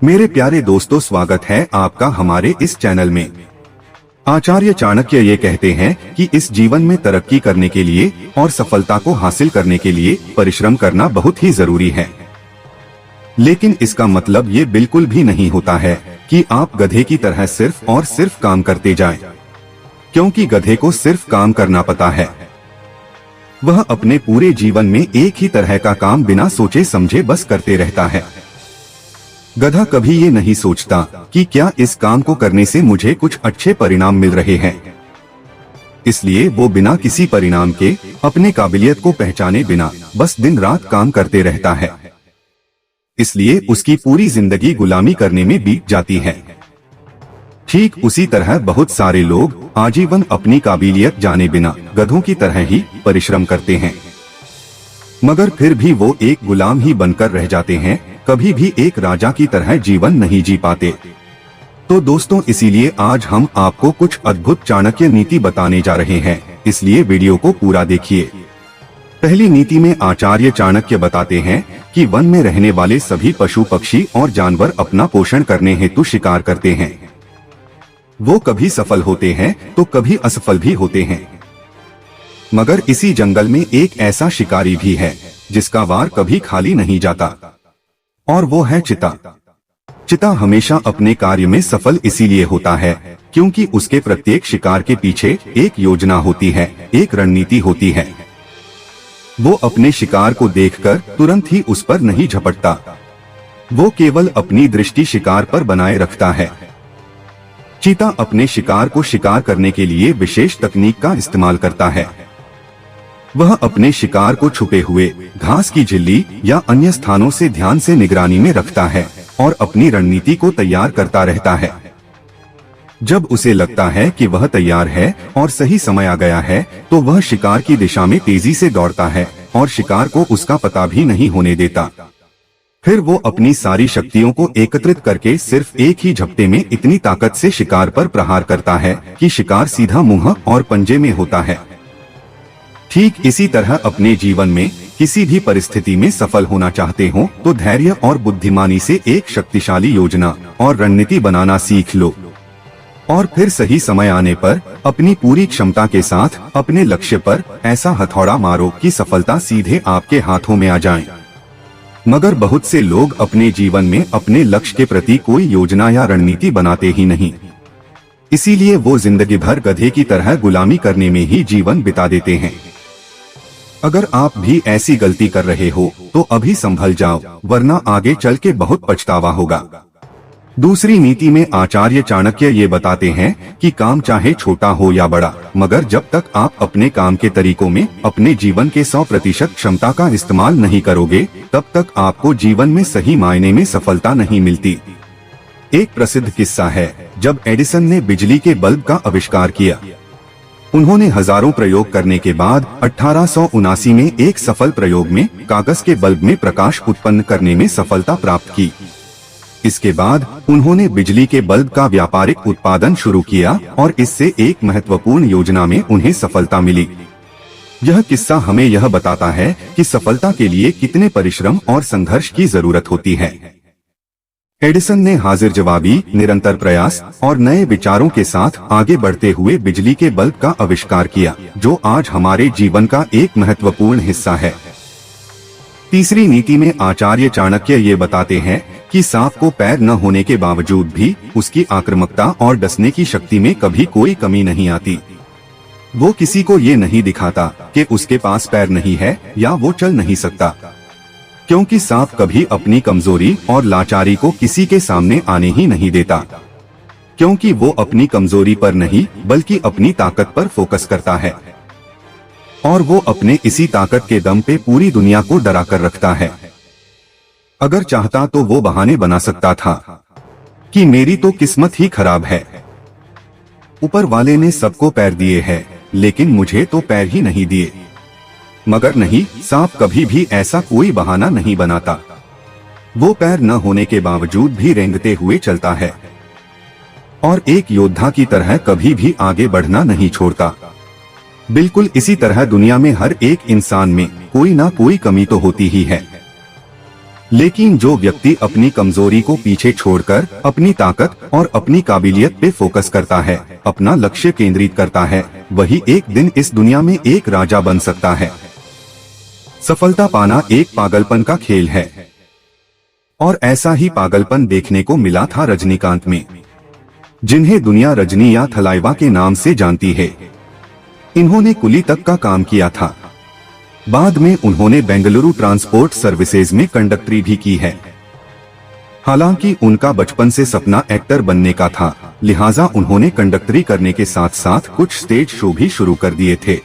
मेरे प्यारे दोस्तों, स्वागत है आपका हमारे इस चैनल में। आचार्य चाणक्य ये कहते हैं कि इस जीवन में तरक्की करने के लिए और सफलता को हासिल करने के लिए परिश्रम करना बहुत ही जरूरी है। लेकिन इसका मतलब ये बिल्कुल भी नहीं होता है कि आप गधे की तरह सिर्फ और सिर्फ काम करते जाएं, क्योंकि गधे को सिर्फ काम करना पता है। वह अपने पूरे जीवन में एक ही तरह का काम बिना सोचे समझे बस करते रहता है। गधा कभी ये नहीं सोचता कि क्या इस काम को करने से मुझे कुछ अच्छे परिणाम मिल रहे हैं। इसलिए वो बिना किसी परिणाम के, अपने काबिलियत को पहचाने बिना बस दिन रात काम करते रहता है। इसलिए उसकी पूरी जिंदगी गुलामी करने में बीत जाती है। ठीक उसी तरह बहुत सारे लोग आजीवन अपनी काबिलियत जाने बिना गधों की तरह ही परिश्रम करते हैं, मगर फिर भी वो एक गुलाम ही बनकर रह जाते हैं, कभी भी एक राजा की तरह जीवन नहीं जी पाते। तो दोस्तों, इसीलिए आज हम आपको कुछ अद्भुत चाणक्य नीति बताने जा रहे हैं, इसलिए वीडियो को पूरा देखिए। पहली नीति में आचार्य चाणक्य बताते हैं कि वन में रहने वाले सभी पशु पक्षी और जानवर अपना पोषण करने हेतु शिकार करते हैं। वो कभी सफल होते हैं तो कभी असफल भी होते हैं, मगर इसी जंगल में एक ऐसा शिकारी भी है जिसका वार कभी खाली नहीं जाता, और वो है चीता। चीता हमेशा अपने कार्य में सफल इसीलिए होता है क्योंकि उसके प्रत्येक शिकार के पीछे एक योजना होती है, एक रणनीति होती है। वो अपने शिकार को देखकर तुरंत ही उस पर नहीं झपटता, वो केवल अपनी दृष्टि शिकार पर बनाए रखता है। चीता अपने शिकार को शिकार करने के लिए विशेष तकनीक का इस्तेमाल करता है। वह अपने शिकार को छुपे हुए घास की झिल्ली या अन्य स्थानों से ध्यान से निगरानी में रखता है और अपनी रणनीति को तैयार करता रहता है। जब उसे लगता है कि वह तैयार है और सही समय आ गया है, तो वह शिकार की दिशा में तेजी से दौड़ता है और शिकार को उसका पता भी नहीं होने देता। फिर वो अपनी सारी शक्तियों को एकत्रित करके सिर्फ एक ही झपटे में इतनी ताकत से शिकार पर प्रहार करता है कि शिकार सीधा मुंह और पंजे में होता है। ठीक इसी तरह अपने जीवन में किसी भी परिस्थिति में सफल होना चाहते हो तो धैर्य और बुद्धिमानी से एक शक्तिशाली योजना और रणनीति बनाना सीख लो, और फिर सही समय आने पर अपनी पूरी क्षमता के साथ अपने लक्ष्य पर ऐसा हथौड़ा मारो कि सफलता सीधे आपके हाथों में आ जाए। मगर बहुत से लोग अपने जीवन में अपने लक्ष्य के प्रति कोई योजना या रणनीति बनाते ही नहीं, इसीलिए वो जिंदगी भर गधे की तरह गुलामी करने में ही जीवन बिता देते हैं। अगर आप भी ऐसी गलती कर रहे हो तो अभी संभल जाओ, वरना आगे चल के बहुत पछतावा होगा। दूसरी नीति में आचार्य चाणक्य ये बताते हैं कि काम चाहे छोटा हो या बड़ा, मगर जब तक आप अपने काम के तरीकों में अपने जीवन के 100% क्षमता का इस्तेमाल नहीं करोगे, तब तक आपको जीवन में सही मायने में सफलता नहीं मिलती। एक प्रसिद्ध किस्सा है, जब एडिसन ने बिजली के बल्ब का आविष्कार किया। उन्होंने हजारों प्रयोग करने के बाद 1879 में एक सफल प्रयोग में कागज के बल्ब में प्रकाश उत्पन्न करने में सफलता प्राप्त की। इसके बाद उन्होंने बिजली के बल्ब का व्यापारिक उत्पादन शुरू किया और इससे एक महत्वपूर्ण योजना में उन्हें सफलता मिली। यह किस्सा हमें यह बताता है कि सफलता के लिए कितने परिश्रम और संघर्ष की जरूरत होती है। एडिसन ने हाजिर जवाबी, निरंतर प्रयास और नए विचारों के साथ आगे बढ़ते हुए बिजली के बल्ब का आविष्कार किया, जो आज हमारे जीवन का एक महत्वपूर्ण हिस्सा है। तीसरी नीति में आचार्य चाणक्य ये बताते हैं कि सांप को पैर न होने के बावजूद भी उसकी आक्रामकता और डसने की शक्ति में कभी कोई कमी नहीं आती। वो किसी को ये नहीं दिखाता कि उसके पास पैर नहीं है या वो चल नहीं सकता, क्योंकि सांप कभी अपनी कमजोरी और लाचारी को किसी के सामने आने ही नहीं देता, क्योंकि वो अपनी कमजोरी पर नहीं बल्कि अपनी ताकत पर फोकस करता है, और वो अपने इसी ताकत के दम पे पूरी दुनिया को डरा कर रखता है। अगर चाहता तो वो बहाने बना सकता था कि मेरी तो किस्मत ही खराब है, ऊपर वाले ने सबको पैर दिए हैं लेकिन मुझे तो पैर ही नहीं दिए। मगर नहीं, सांप कभी भी ऐसा कोई बहाना नहीं बनाता। वो पैर न होने के बावजूद भी रेंगते हुए चलता है और एक योद्धा की तरह कभी भी आगे बढ़ना नहीं छोड़ता। बिल्कुल इसी तरह दुनिया में हर एक इंसान में कोई ना कोई कमी तो होती ही है। लेकिन जो व्यक्ति अपनी कमजोरी को पीछे छोड़कर अपनी ताकत और अपनी काबिलियत पे फोकस करता है, अपना लक्ष्य केंद्रित करता है, वही एक दिन इस दुनिया में एक राजा बन सकता है। सफलता पाना एक पागलपन का खेल है, और ऐसा ही पागलपन देखने को मिला था रजनीकांत में, जिन्हें दुनिया रजनी या थलाइवा के नाम से जानती है। इन्होंने कुली तक का काम किया था। बाद में उन्होंने बेंगलुरु ट्रांसपोर्ट सर्विसेज में कंडक्टरी भी की है। हालांकि उनका बचपन से सपना एक्टर बनने का था, लिहाजा उन्होंने कंडक्टरी करने के साथ साथ कुछ स्टेज शो भी शुरू कर दिए थे।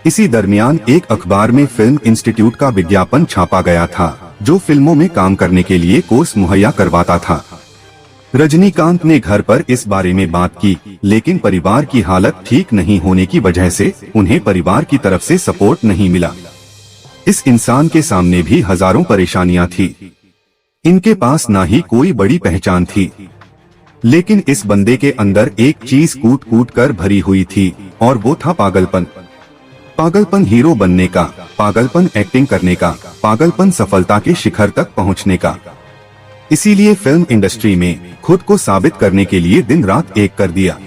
इसी दरमियान एक अखबार में फिल्म इंस्टीट्यूट का विज्ञापन छापा गया था, जो फिल्मों में काम करने के लिए कोर्स मुहैया करवाता था। रजनीकांत ने घर पर इस बारे में बात की, लेकिन परिवार की हालत ठीक नहीं होने की वजह से उन्हें परिवार की तरफ से सपोर्ट नहीं मिला। इस इंसान के सामने भी हजारों परेशानियां थी। इनके पास ना ही कोई बड़ी पहचान थी, लेकिन इस बंदे के अंदर एक चीज कूट कूट कर भरी हुई थी, और वो था पागलपन। पागलपन हीरो बनने का, पागलपन एक्टिंग करने का, पागलपन सफलता के शिखर तक पहुंचने का। इसीलिए फिल्म इंडस्ट्री में खुद को साबित करने के लिए दिन रात एक कर दिया।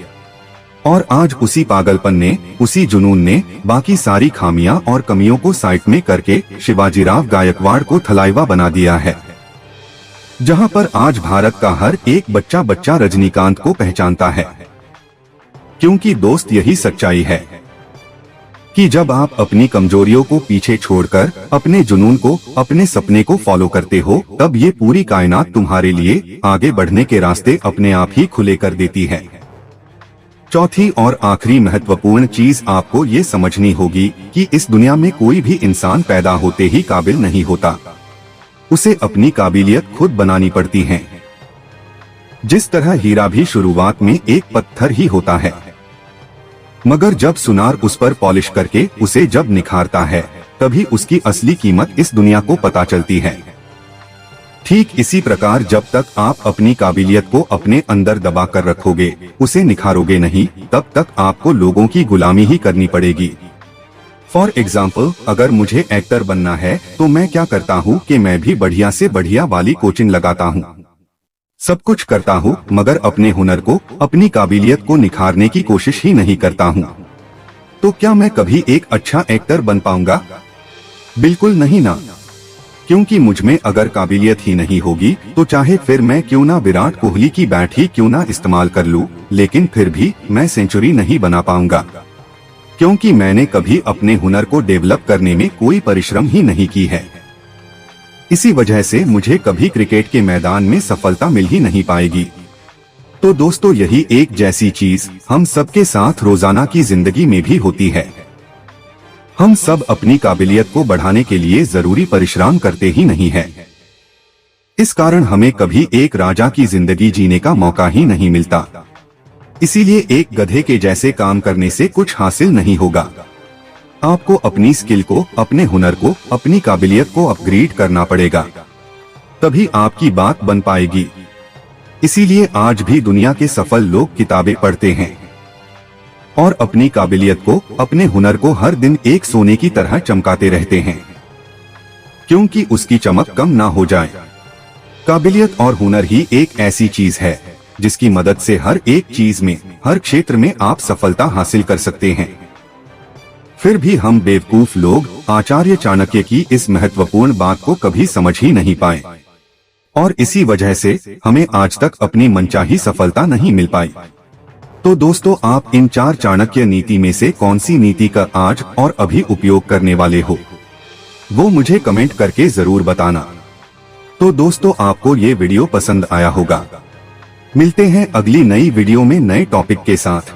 और आज उसी पागलपन ने, उसी जुनून ने बाकी सारी खामियां और कमियों को साइड में करके शिवाजीराव गायकवाड़ को थलाइवा बना दिया है, जहां पर आज भारत का हर एक बच्चा रजनीकांत को पहचानता है। क्योंकि दोस्त यही सच्चाई है कि जब आप अपनी कमजोरियों को पीछे छोड़कर अपने जुनून को, अपने सपने को फॉलो करते हो, तब ये पूरी कायनात तुम्हारे लिए आगे बढ़ने के रास्ते अपने आप ही खुले कर देती है। चौथी और आखिरी महत्वपूर्ण चीज आपको ये समझनी होगी कि इस दुनिया में कोई भी इंसान पैदा होते ही काबिल नहीं होता, उसे अपनी काबिलियत खुद बनानी पड़ती है। जिस तरह हीरा भी शुरुआत में एक पत्थर ही होता है, मगर जब सुनार उस पर पॉलिश करके उसे जब निखारता है, तभी उसकी असली कीमत इस दुनिया को पता चलती है। ठीक इसी प्रकार जब तक आप अपनी काबिलियत को अपने अंदर दबा कर रखोगे, उसे निखारोगे नहीं, तब तक आपको लोगों की गुलामी ही करनी पड़ेगी। फॉर एग्जाम्पल, अगर मुझे एक्टर बनना है तो मैं क्या करता हूँ कि मैं भी बढ़िया से बढ़िया वाली कोचिंग लगाता हूँ, सब कुछ करता हूँ, मगर अपने हुनर को, अपनी काबिलियत को निखारने की कोशिश ही नहीं करता हूँ। तो क्या मैं कभी एक अच्छा एक्टर बन पाऊंगा? बिल्कुल नहीं ना। क्योंकि मुझ में अगर काबिलियत ही नहीं होगी तो चाहे फिर मैं क्यों ना विराट कोहली की बैट ही क्यों ना इस्तेमाल कर लूं, लेकिन फिर भी मैं सेंचुरी नहीं बना पाऊंगा, क्योंकि मैंने कभी अपने हुनर को डेवलप करने में कोई परिश्रम ही नहीं की है। इसी वजह से मुझे कभी क्रिकेट के मैदान में सफलता मिल ही नहीं पाएगी। तो दोस्तों, यही एक जैसी चीज हम सबके साथ रोजाना की जिंदगी में भी होती है। हम सब अपनी काबिलियत को बढ़ाने के लिए जरूरी परिश्रम करते ही नहीं है। इस कारण हमें कभी एक राजा की जिंदगी जीने का मौका ही नहीं मिलता। इसीलिए एक गधे के जैसे काम करने से कुछ हासिल नहीं होगा। आपको अपनी स्किल को, अपने हुनर को, अपनी काबिलियत को अपग्रेड करना पड़ेगा, तभी आपकी बात बन पाएगी। इसीलिए आज भी दुनिया के सफल लोग किताबें पढ़ते हैं और अपनी काबिलियत को, अपने हुनर को हर दिन एक सोने की तरह चमकाते रहते हैं, क्योंकि उसकी चमक कम ना हो जाए। काबिलियत और हुनर ही एक ऐसी चीज है जिसकी मदद से हर एक चीज में, हर क्षेत्र में आप सफलता हासिल कर सकते हैं। फिर भी हम बेवकूफ लोग आचार्य चाणक्य की इस महत्वपूर्ण बात को कभी समझ ही नहीं पाए, और इसी वजह से हमें आज तक अपनी मनचाही सफलता नहीं मिल पाई। तो दोस्तों, आप इन 4 चाणक्य नीति में से कौन सी नीति का आज और अभी उपयोग करने वाले हो, वो मुझे कमेंट करके जरूर बताना। तो दोस्तों, आपको ये वीडियो पसंद आया होगा। मिलते हैं अगली नई वीडियो में नए टॉपिक के साथ।